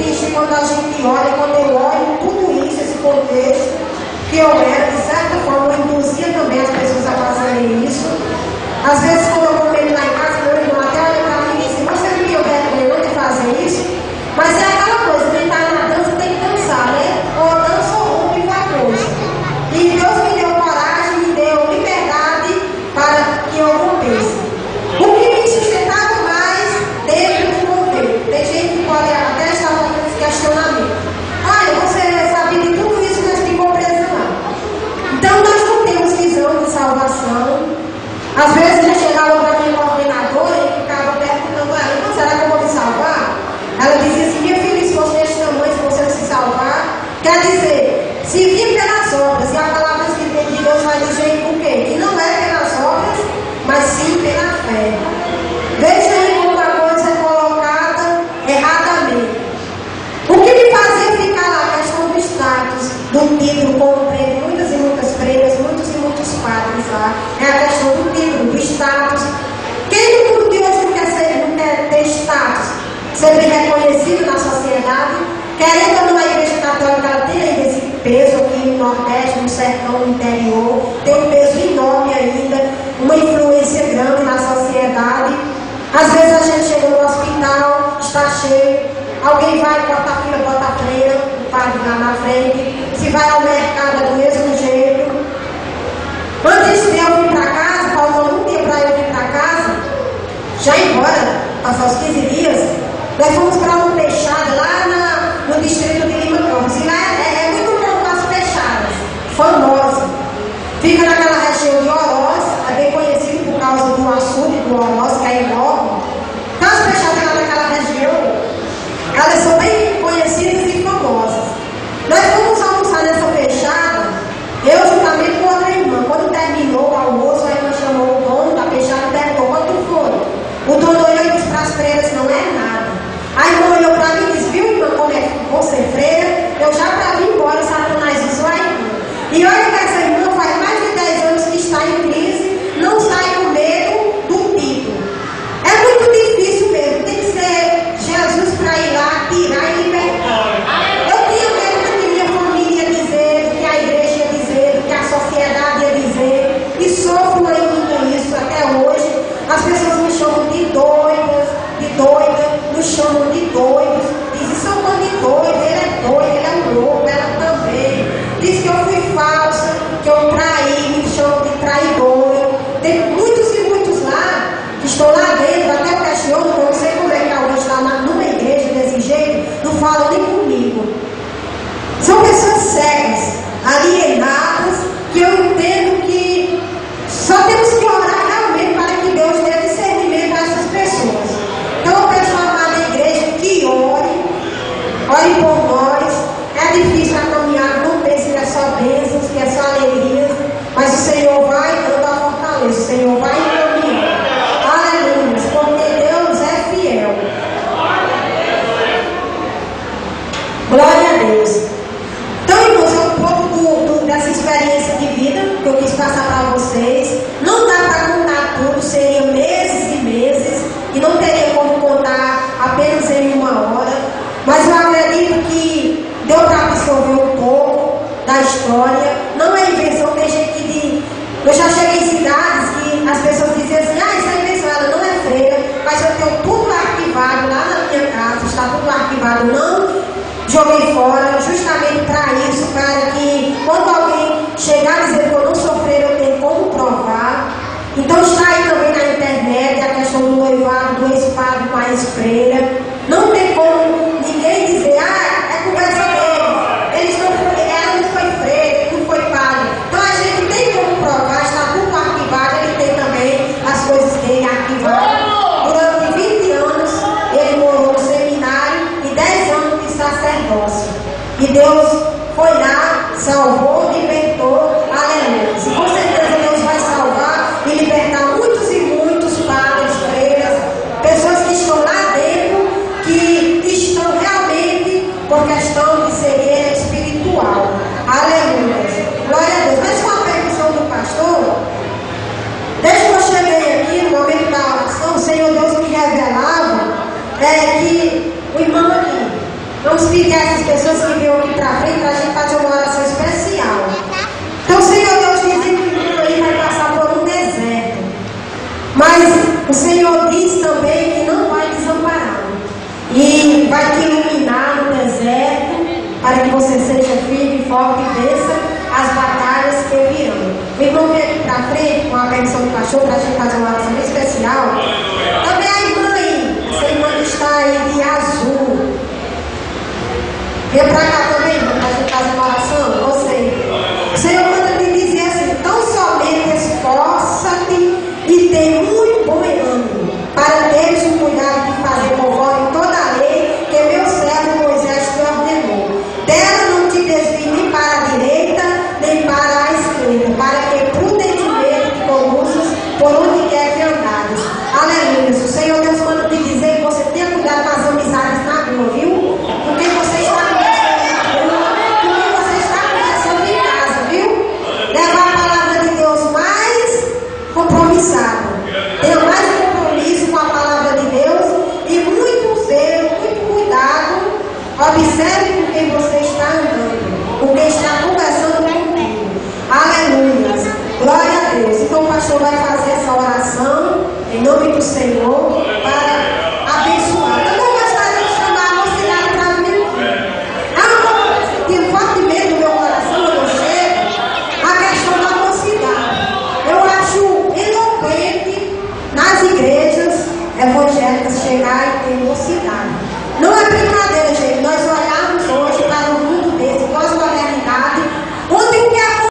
triste quando a gente olha, quando eu olho tudo isso, esse contexto, que eu era, de certa forma, eu induzia também as pessoas a fazerem isso. Às vezes, quando eu comento lá em casa, meu irmão até olha para mim e diz: você não tinha vergonha não de fazer isso? Mas é aquela coisa, quem está na dança tem que dançar, né? Ou dança ou rompe com a coisa. E Deus me deu coragem, me deu liberdade para que eu rompesse. O que me sustentava mais dentro do governo? Tem gente que pode até estar fazendo esse questionamento. Olha, você sabia de tudo isso, mas ficou presa lá. Então nós não temos visão de salvação. Às vezes eu chegava para minha coordenadora e ficava perguntando a ela: será que eu vou me salvar? Ela dizia assim: minha filha, se fosse deste tamanho, se você não se salvar, quer dizer, se vir pelas obras, e a palavra de Deus vai dizer o quê? Que não é pelas obras, mas sim pela fé. Veja aí como a coisa é colocada erradamente. O que me fazia ficar lá, a questão do status, do título, como prego muitas e muitas freiras, muitos e muitos padres lá, é a questão do título, do status. Quem no mundo de hoje não quer ter status, ser bem reconhecido na sociedade? Querendo ou não, a Igreja Católica ela tem ainda esse peso aqui no Nordeste, no sertão, no interior, tem um peso enorme ainda, uma influência grande na sociedade. Às vezes a gente chega no hospital, está cheio, alguém vai, bota a fila, bota a freira, o padre lá na frente. Se vai ao mercado é do mesmo jeito. Antes de eu vir para casa, faltando um dia para eu vir para casa, já embora, passar os 15 dias, nós fomos para uma peixada lá no distrito de Lima Campos. E lá é muito bom para as peixadas, famosa. Fica naquela região de Oroz, é bem conhecido por causa do açude do Oroz, que é enorme. Então as peixadas lá naquela região, elas são bem conhecidas e famosas. Nós fomos almoçar nessa peixada, eu juntamente com outra irmã. Quando terminou o almoço, a irmã chamou o dono da peixada e perguntou: quanto foi? O dono olhou e disse para as freiras: não é nada. A irmã olhou para mim e disse: viu, irmã, como é que vou ser freira? Eu já para vir embora, Satanás usou a irmã. E olha que essa irmã faz mais de 10 anos que está em crise, não sai com medo do título. É muito difícil mesmo, tem que ser Jesus para ir lá, tirar e libertar. Eu tinha medo do que minha família ia dizer, do que a igreja ia dizer, do que a sociedade ia dizer, e sofro ainda com isso até hoje. As pessoas me chamam de doida, nos chamam de doidos, dizem: são bando de doido, ele é doido, ele é um louco, ela também. Diz que eu fui falsa, que eu traí, me chamam de traidora. Tem muitos e muitos lá, que estão lá dentro, até eu questiono, eu não sei como é que alguém está numa igreja desse jeito, não fala nem comigo. São pessoas cegas, alienadas, que eu entendo que só temos que orar realmente para que Deus dê discernimento a essas pessoas. Então eu peço à amada igreja que ore por nós. É difícil a caminhada, não pense que é só bênçãos, que é só alegria, mas o Senhor vai dando a fortaleza, o Senhor vai caminhando. Aleluia, porque Deus é fiel. Glória a Deus. Então, irmãos, é um pouco dessa experiência de vida que eu quis passar para vocês. Não dá para contar tudo, seria meses e meses, e não teria como contar apenas em uma hora, mas eu acredito que deu para absorver um pouco da história. Não é invenção, tem gente de... Eu já cheguei em cidades que as pessoas diziam assim: isso é invenção, ela não é freira, mas eu tenho tudo arquivado lá na minha casa, está tudo arquivado, não joguei fora, justamente para isso, para que quando alguém chegar a dizer que eu não sou freira, eu tenho como provar. Então está aí também na internet a questão do noivado, do ex-padre com a ex-freira. Não tem como ninguém dizer: é conversa deles, eles não foi, ela não foi freira, ele não foi padre. Então a gente tem como provar, está tudo arquivado, ele tem também as coisas dele arquivadas. Durante 20 anos ele morou no seminário e 10 anos de sacerdócio. E Deus foi lá, salvou, libertou, aleluia. E com certeza Deus vai salvar e libertar muitos e muitos padres, freiras, pessoas que estão lá dentro, que estão realmente por questão de cegueira espiritual. Aleluia. Glória a Deus. Mas com a permissão do pastor, desde que eu cheguei aqui, no momento da oração, o Senhor Deus me revelava que o irmão aqui, não Vamos pedir a essas pessoas que veio aqui para frente para a gente fazer uma oração especial. Então, Senhor Deus, dizendo que o aí vai passar por um deserto. Mas o Senhor diz também que não vai desamparar. E vai te iluminar no deserto, para que você seja firme e forte e vença as batalhas que virão. O irmão vem aqui para frente com a benção do pastor para a gente fazer uma oração especial. Também a irmã aí, essa irmã que está aí de azul. Vem para cá também, irmã, para a gente fazer uma oração. Você. O Senhor manda me dizer assim: tão somente esforça-te e tem muito bom ânimo, para teres o cuidado de fazer conforme toda a lei que meu servo Moisés te ordenou. Dela não te desvie nem para a direita, nem para a esquerda, para que prudentemente te conduzas por onde quer que andares. Aleluia. O Senhor Deus manda te dizer que você tenha cuidado com as amizades na rua, viu? Porque você está começando na rua, porque você está começando em casa, viu? Levar a palavra de Deus mais compromissada. Tenha mais compromisso com a palavra de Deus e muito zelo, muito cuidado. Observe com quem você está andando, com quem está conversando contigo. Aleluia. Glória a Deus. Então o pastor vai fazer essa oração em nome do Senhor para abençoar. Eu não gostaria de chamar a mocidade para mim. Tem fortemente no meu coração, quando eu chego, a questão da mocidade. Eu acho eloquente nas igrejas evangélicas chegar e ter mocidade.